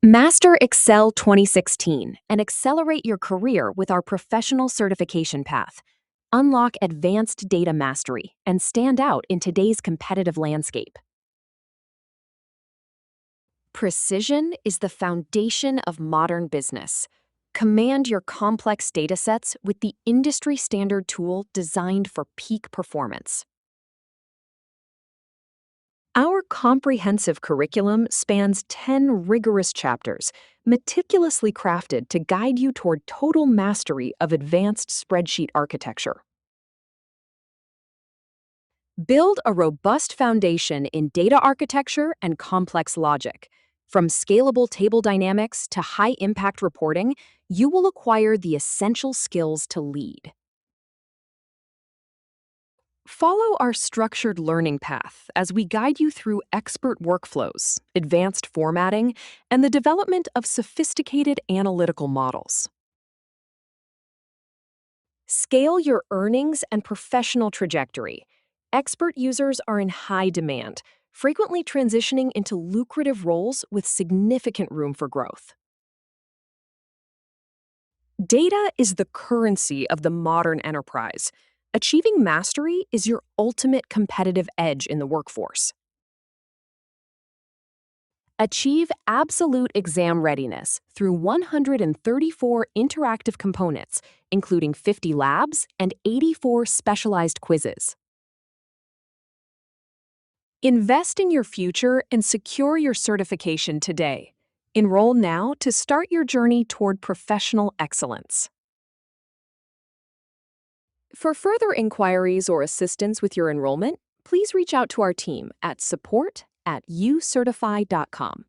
Master Excel 2016 and accelerate your career with our professional certification path. Unlock advanced data mastery and stand out in today's competitive landscape. Precision is the foundation of modern business. Command your complex datasets with the industry standard tool designed for peak performance. Our comprehensive curriculum spans 10 rigorous chapters, meticulously crafted to guide you toward total mastery of advanced spreadsheet architecture. Build a robust foundation in data architecture and complex logic. From scalable table dynamics to high-impact reporting, you will acquire the essential skills to lead. Follow our structured learning path as we guide you through expert workflows, advanced formatting, and the development of sophisticated analytical models. Scale your earnings and professional trajectory. Expert users are in high demand, frequently transitioning into lucrative roles with significant room for growth. Data is the currency of the modern enterprise. Achieving mastery is your ultimate competitive edge in the workforce. Achieve absolute exam readiness through 134 interactive components, including 50 labs and 84 specialized quizzes. Invest in your future and secure your certification today. Enroll now to start your journey toward professional excellence. For further inquiries or assistance with your enrollment, please reach out to our team at support@uCertify.com.